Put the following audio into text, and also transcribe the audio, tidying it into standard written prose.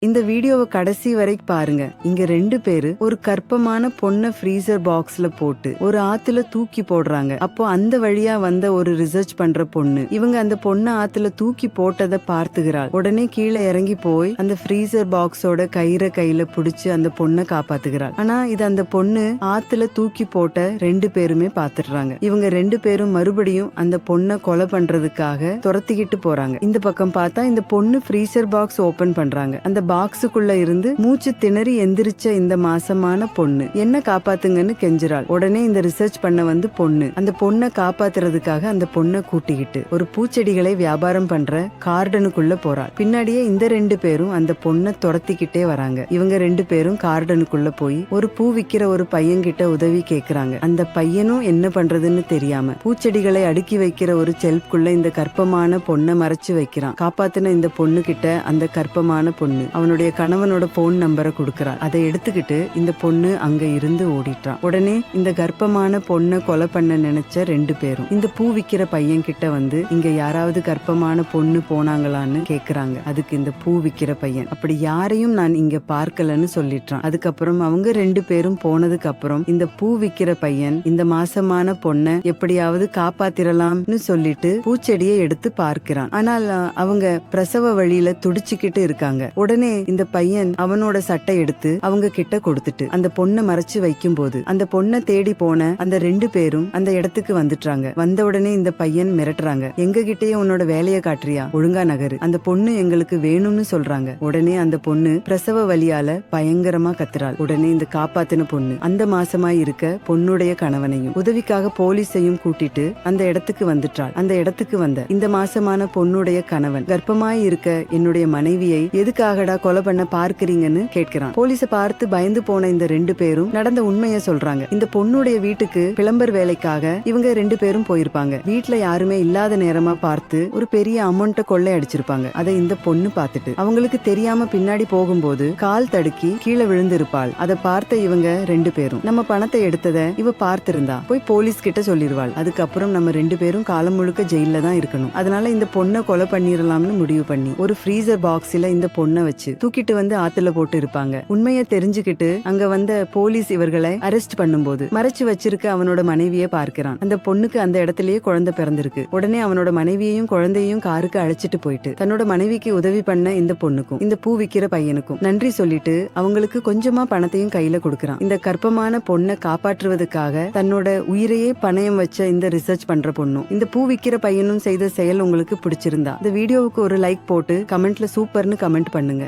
இந்த வீடியோவை கடைசி வரைக்கும் பாருங்க. இங்க 2 பேரு ஒரு கற்பமான பொண்ண ஃப்ரீசர் பாக்ஸ்ல போட்டு ஒரு ஆத்துல தூக்கி போடுறாங்க. அப்போ அந்த வழியா வந்த ஒரு ரிசர்ச் பண்ற பொண்ணு இவங்க அந்த பொண்ண ஆத்துல தூக்கி போட்டதை பார்த்துகிறாள். உடனே கீழே இறங்கி போய் அந்த ஃப்ரீசர் பாக்ஸோட கயிறை கையில புடிச்சு அந்த பொண்ணை காப்பாத்துகிறாள். ஆனா இது அந்த பொண்ணு ஆத்துல தூக்கி போட்ட 2 பேருமே பாத்துடுறாங்க. இவங்க 2 பேரும் மறுபடியும் அந்த பொண்ணை கொலை பண்றதுக்காக துரத்திக்கிட்டு போறாங்க. இந்த பக்கம் பார்த்தா இந்த பொண்ணு ஃப்ரீசர் பாக்ஸ் ஓபன் பண்றாங்க. அந்த பாக்ஸுக்குள்ள இருந்து மூச்சு திணறி எந்திரிச்ச இந்த மாசமான பொண்ணு என்ன காப்பாத்துங்கன்னு கெஞ்சுறாள். உடனே இந்த ரிசர்ச் பண்ண வந்து பொண்ணு அந்த பொண்ணை காப்பாத்துறதுக்காக அந்த பொண்ணை கூட்டிக்கிட்டு ஒரு பூச்செடிகளை வியாபாரம் பண்ற கார்டனுக்குள்ள போறாள். பின்னாடியே இந்த 2 பேரும் அந்த பொண்ணை துரத்திக்கிட்டே வராங்க. இவங்க 2 பேரும் கார்டனுக்குள்ள போய் ஒரு பூ விக்கிற ஒரு பையன்கிட்ட உதவி கேக்குறாங்க. அந்த பையனும் என்ன பண்றதுன்னு தெரியாம பூச்செடிகளை அடுக்கி வைக்கிற ஒரு செல்ஃப்குள்ள இந்த கற்பமான பொண்ணை மறைச்சு வைக்கிறான். காப்பாத்தின இந்த பொண்ணு கிட்ட அந்த கற்பமான பொண்ணு அவனுடைய கணவனோட போன் நம்பரை கொடுக்கறான். அதை எடுத்துக்கிட்டு இந்த பொண்ணு அங்க இருந்து ஓடிட்டான். உடனே இந்த கர்ப்பமான பொண்ணை கொலை பண்ண நினைச்ச 2 பேரும் இந்த பூ விக்கிற பையன் கிட்ட வந்து இங்க யாராவது கர்ப்பமான பொண்ணு போனாங்களான்னு கேக்குறாங்க. அதுக்கு இந்த பூ விக்கிற பையன் அப்படி யாரையும் நான் இங்க பார்க்கலன்னு சொல்லிட்டான். அதுக்கப்புறம் அவங்க 2 பேரும் போனதுக்கு அப்புறம் இந்த பூ விக்கிற பையன் இந்த மாசமான பொண்ணை எப்படியாவது காப்பாத்திரலாம்னு சொல்லிட்டு பூச்செடியை எடுத்து பார்க்கிறான். ஆனால் அவங்க பிரசவ வழியில துடிச்சுக்கிட்டு இருக்காங்க. உடனே இந்த பையன் அவனோட சட்டை எடுத்து அவங்க கிட்ட கொடுத்துட்டு அந்த பொண்ணை மறைச்சு வைக்கும் போது அந்த பொண்ணை தேடி போன அந்த 2 பேரும் அந்த இடத்துக்கு வந்துட்டாங்க. வந்த உடனே இந்த பையன் மிரட்டுறாங்க. எங்க கிட்டயே உன்னோட வேலையை காட்டுறியா, ஒழுங்கா நகரு, அந்த பொண்ணு எங்களுக்கு வேணும்னு சொல்றாங்க. உடனே அந்த பொண்ணு பிரசவ வலியால பயங்கரமா கத்துறாள். உடனே இந்த காப்பாத்தின பொண்ணு அந்த மாசமாய் இருக்க பொண்ணுடைய கணவனையும் உதவிக்காக போலீஸையும் கூட்டிட்டு அந்த இடத்துக்கு வந்துட்டாள். அந்த இடத்துக்கு வந்த இந்த மாசமான பொண்ணுடைய கணவன் கர்ப்பமாய் இருக்க என்னுடைய மனைவியை எதுக்காகடா கொலை பண்ண பார்க்கிறீங்கன்னு கேட்கிறான். போலீஸ பார்த்து பயந்து போன இந்த 2 பேரும் நடந்த உண்மையை சொல்றாங்க. இந்த பொண்ணுடைய வீட்டுக்கு பிளம்பர் வேலைக்காக இவங்க 2 பேரும் போயிருப்பாங்க. வீட்டுல யாருமே இல்லாத நேரமா பார்த்து ஒரு பெரிய அமௌண்ட்டை கொள்ளை அடிச்சிருப்பாங்க. அதை இந்த பொண்ணு பார்த்துட்டு அவங்களுக்கு தெரியாம பின்னாடி போகும்போது கால் தடுக்கி கீழே விழுந்திருப்பாள். அதை பார்த்த இவங்க 2 பேரும் நம்ம பணத்தை எடுத்ததை இவ பார்த்திருந்தா போய் போலீஸ் கிட்ட சொல்லிருவாள். அதுக்கப்புறம் நம்ம 2 பேரும் காலம் முழுக்க ஜெயில தான் இருக்கணும். அதனால இந்த பொண்ணை கொலை பண்ணிடலாம்னு முடிவு பண்ணி ஒரு ஃப்ரீசர் பாக்ஸ்ல இந்த பொண்ணை வச்சு தூக்கிட்டு வந்து ஆத்துல போட்டு இருப்பாங்க. உண்மையை தெரிஞ்சுக்கிட்டு அங்க வந்த போலீஸ் இவர்களை அரெஸ்ட் பண்ணும்போது மறைச்சு வச்சிருக்க அவனோட மனைவியை பார்க்கிறான். அந்த பொண்ணுக்கு அந்த இடத்திலேயே குழந்தை பிறந்திருக்கு. உடனே அவனோட மனைவியையும் குழந்தையும் காருக்கு அழைச்சிட்டு போயிட்டு தன்னோட மனைவிக்கு உதவி பண்ண இந்த பொண்ணுக்கும் இந்த பூ விக்கிற பையனுக்கும் நன்றி சொல்லிட்டு அவங்களுக்கு கொஞ்சமா பணத்தையும் கையில கொடுக்கறான். இந்த கர்ப்பமான பொண்ணை காப்பாற்றுவதற்காக தன்னோட உயிரையே பணயம் வச்ச இந்த ரிசர்ச் பண்ற பொண்ணும் இந்த பூ விக்கிற பையனும் செய்த செயல் உங்களுக்கு பிடிச்சிருந்தா இந்த வீடியோவுக்கு ஒரு லைக் போட்டு கமெண்ட்ல சூப்பர்னு கமெண்ட் பண்ணுங்க.